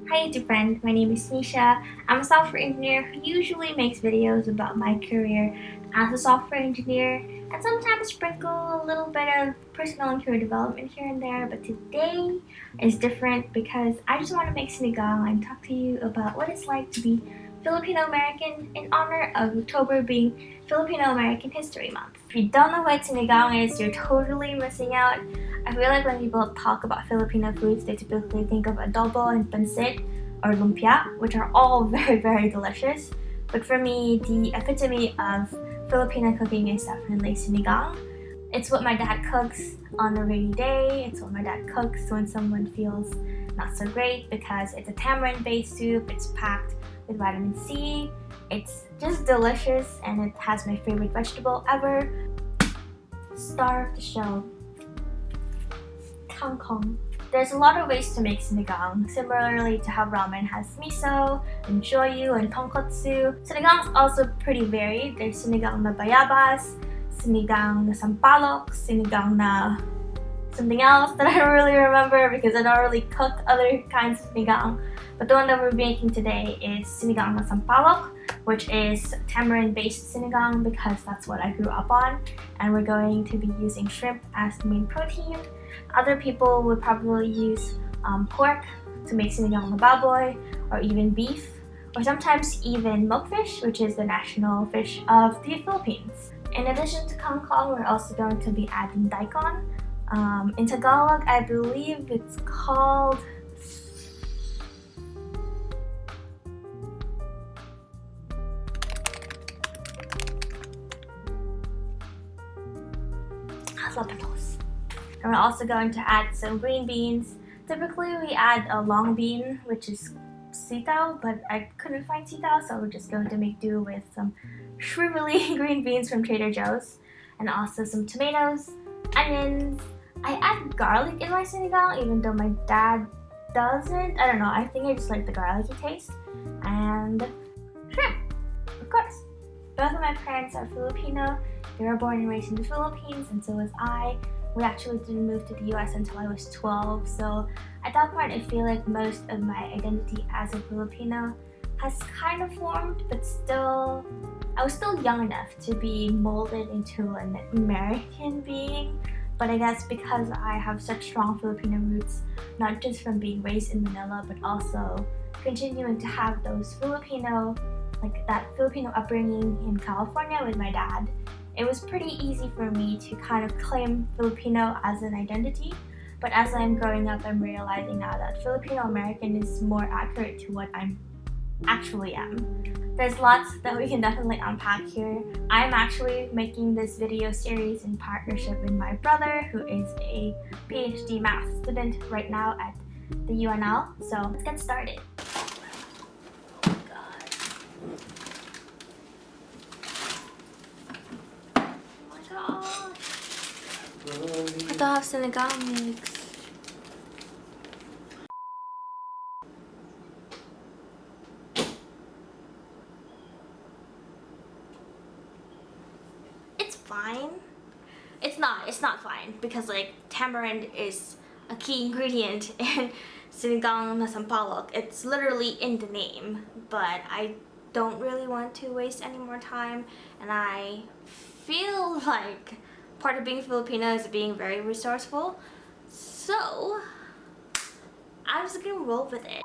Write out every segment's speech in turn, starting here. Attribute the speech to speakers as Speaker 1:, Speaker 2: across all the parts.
Speaker 1: Hi YouTube friend, my name is Nisha. I'm a software engineer who usually makes videos about my career as a software engineer and sometimes sprinkle a little bit of personal and career development here and there, but today is different because I just want to make sinigang and talk to you about what it's like to be Filipino American in honor of October being Filipino American History Month. If you don't know what sinigang is, you're totally missing out. I feel like when people talk about Filipino foods, they typically think of adobo and pancit or lumpia, which are all very delicious. But for me, the epitome of Filipino cooking is definitely sinigang. It's what my dad cooks on a rainy day. It's what my dad cooks when someone feels not so great because it's a tamarind-based soup. It's packed with vitamin C. It's just delicious and it has my favorite vegetable ever. Star of the show, kangkong. There's a lot of ways to make sinigang, similarly to how ramen has miso and shoyu and tonkotsu. Sinigang is also pretty varied. There's sinigang na bayabas, sinigang na sampalok, sinigang na something else that I don't really remember because I don't really cook other kinds of sinigang. But the one that we're making today is sinigang na sampalok, which is tamarind-based sinigang because that's what I grew up on. And we're going to be using shrimp as the main protein. Other people would probably use pork to make sinigang na baboy, or even beef, or sometimes even milkfish, which is the national fish of the Philippines. In addition to kangkong, we're also going to be adding daikon. In Tagalog, I believe it's called labanos. And we're also going to add some green beans. Typically, we add a long bean, which is sitaw, but I couldn't find sitaw, so we're just going to make do with some shrivelly green beans from Trader Joe's, and also some tomatoes, onions. I add garlic in my sinigang, even though my dad doesn't. I don't know, I think I just like the garlicky taste. And shrimp, of course. Both of my parents are Filipino. They were born and raised in the Philippines, and so was I. We actually didn't move to the US until I was 12, so at that point I feel like most of my identity as a Filipino has kind of formed, but still, I was still young enough to be molded into an American being. But I guess because I have such strong Filipino roots, not just from being raised in Manila, but also continuing to have those Filipino, like that Filipino upbringing in California with my dad, it was pretty easy for me to kind of claim Filipino as an identity. But as I'm growing up, I'm realizing now that Filipino American is more accurate to what I actually am. There's lots that we can definitely unpack here. I'm actually making this video series in partnership with my brother, who is a PhD math student right now at the UNL. So let's get started. I don't have sinigang mix. It's fine. It's not fine because like tamarind is a key ingredient in sinigang na sampalok. It's literally in the name, but I don't really want to waste any more time, and I feel like part of being Filipino is being very resourceful, so I'm just gonna roll with it.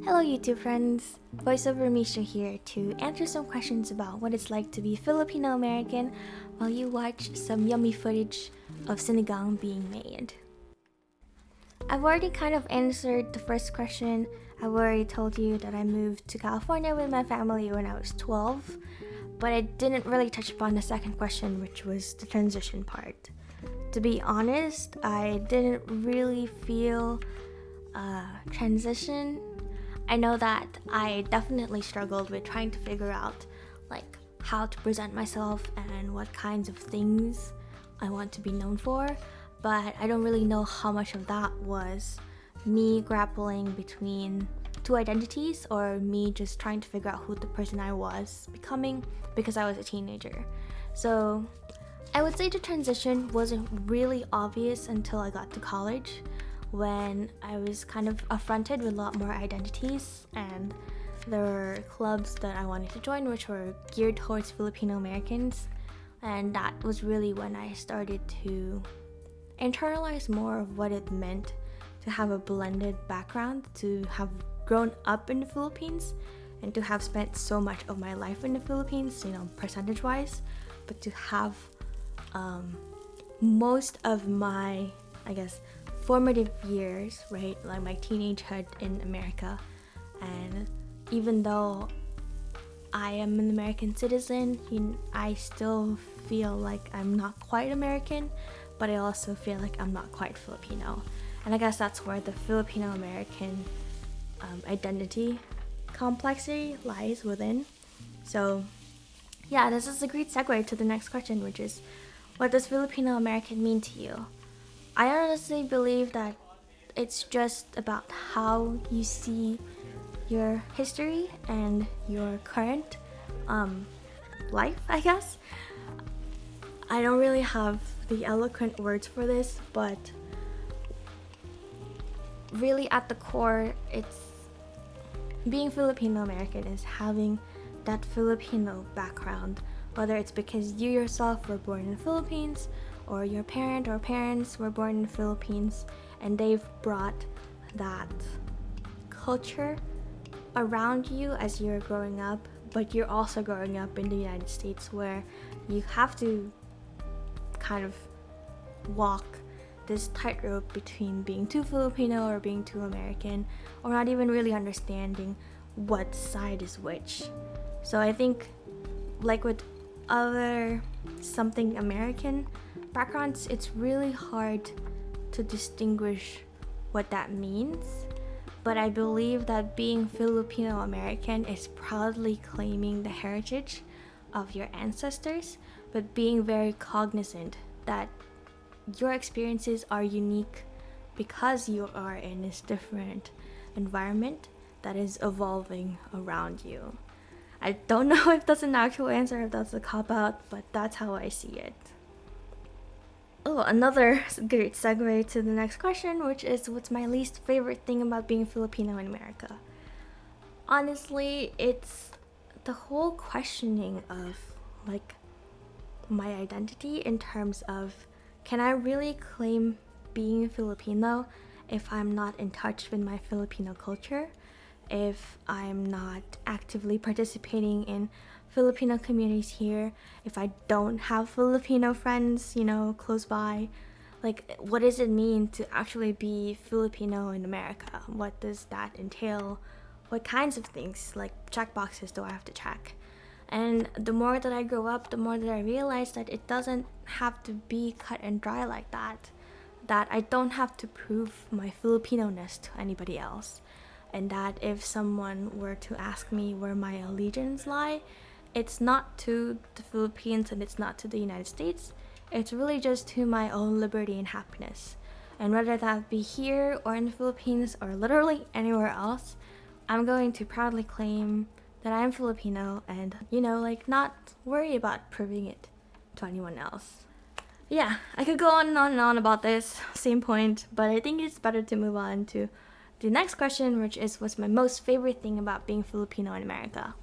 Speaker 1: Hello YouTube friends, voiceover Misha here to answer some questions about what it's like to be Filipino American while you watch some yummy footage of sinigang being made. I've already kind of answered the first question. I've already told you that I moved to California with my family when I was 12. But I didn't really touch upon the second question, which was the transition part. To be honest, I didn't really feel a transition. I know that I definitely struggled with trying to figure out like how to present myself and what kinds of things I want to be known for, but I don't really know how much of that was me grappling between two identities or me just trying to figure out who the person I was becoming because I was a teenager. So I would say the transition wasn't really obvious until I got to college, when I was kind of affronted with a lot more identities, and there were clubs that I wanted to join which were geared towards Filipino Americans, and that was really when I started to internalize more of what it meant to have a blended background, to have grown up in the Philippines, and to have spent so much of my life in the Philippines, percentage wise, but to have most of my, I guess, formative years, right, like my teenagehood in America. And even though I am an American citizen, I still feel like I'm not quite American, but I also feel like I'm not quite Filipino. And I guess that's where the Filipino American identity complexity lies within. So yeah, this is a great segue to the next question, which is, what does Filipino American mean to you? I honestly believe that it's just about how you see your history and your current life, I guess. I don't really have the eloquent words for this, but really at the core, it's being Filipino American is having that Filipino background, whether it's because you yourself were born in the Philippines, or your parent or parents were born in the Philippines, and they've brought that culture around you as you're growing up, but you're also growing up in the United States, where you have to kind of walk this tightrope between being too Filipino or being too American, or not even really understanding what side is which. So I think, like with other something American backgrounds, it's really hard to distinguish what that means. But I believe that being Filipino American is proudly claiming the heritage of your ancestors, but being very cognizant that your experiences are unique because you are in this different environment that is evolving around you. I don't know if that's an actual answer, if that's a cop-out, but that's how I see it. Oh, another great segue to the next question, which is, what's my least favorite thing about being Filipino in America? Honestly, it's the whole questioning of like my identity in terms of, can I really claim being Filipino if I'm not in touch with my Filipino culture? If I'm not actively participating in Filipino communities here, if I don't have Filipino friends, close by, like, what does it mean to actually be Filipino in America? What does that entail? What kinds of things, like check boxes, do I have to check? And the more that I grow up, the more that I realize that it doesn't have to be cut and dry like that. That I don't have to prove my Filipino-ness to anybody else. And that if someone were to ask me where my allegiance lie, it's not to the Philippines and it's not to the United States. It's really just to my own liberty and happiness. And whether that be here or in the Philippines or literally anywhere else, I'm going to proudly claim that I'm Filipino and, not worry about proving it to anyone else. Yeah, I could go on and on about this, same point, but I think it's better to move on to the next question, which is, what's my most favorite thing about being Filipino in America?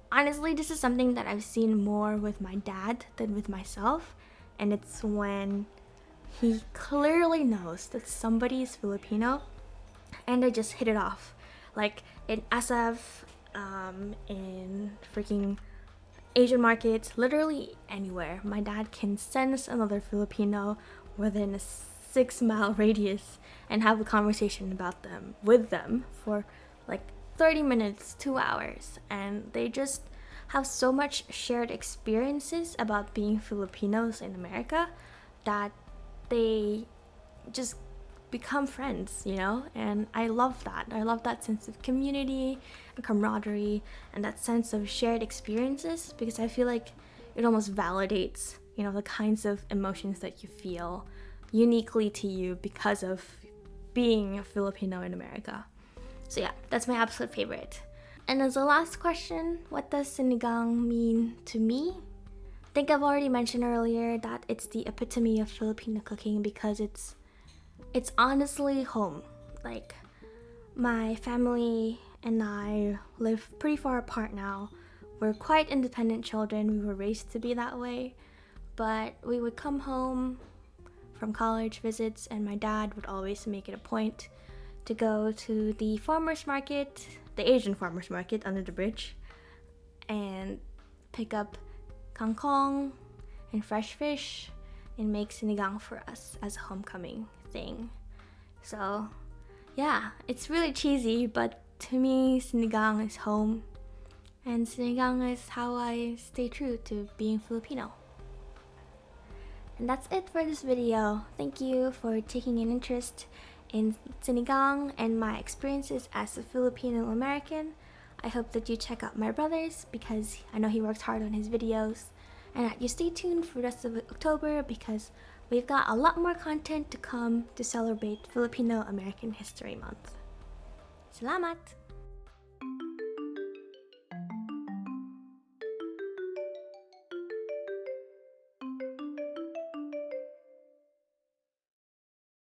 Speaker 1: Honestly, this is something that I've seen more with my dad than with myself, and it's when he clearly knows that somebody is Filipino and they just hit it off. Like in SF, in freaking Asian markets, literally anywhere, my dad can sense another Filipino within a 6-mile radius and have a conversation about them with them for like 30 minutes, 2 hours, and they just have so much shared experiences about being Filipinos in America that they just become friends, and I love that. I love that sense of community and camaraderie and that sense of shared experiences, because I feel like it almost validates, the kinds of emotions that you feel uniquely to you because of being a Filipino in America. So yeah, that's my absolute favorite. And as the last question, what does sinigang mean to me? I think I've already mentioned earlier that it's the epitome of Filipino cooking because it's It's honestly home. Like, my family and I live pretty far apart now. We're quite independent children. We were raised to be that way. But we would come home from college visits, and my dad would always make it a point to go to the farmer's market, the Asian farmer's market under the bridge, and pick up kangkong and fresh fish and make sinigang for us as a homecoming thing. So yeah, it's really cheesy, but to me, sinigang is home, and sinigang is how I stay true to being Filipino. And that's it for this video. Thank you for taking an interest in sinigang and my experiences as a Filipino American. I hope that you check out my brother's because I know he works hard on his videos, and that you stay tuned for the rest of October because we've got a lot more content to come to celebrate Filipino American History Month. Salamat!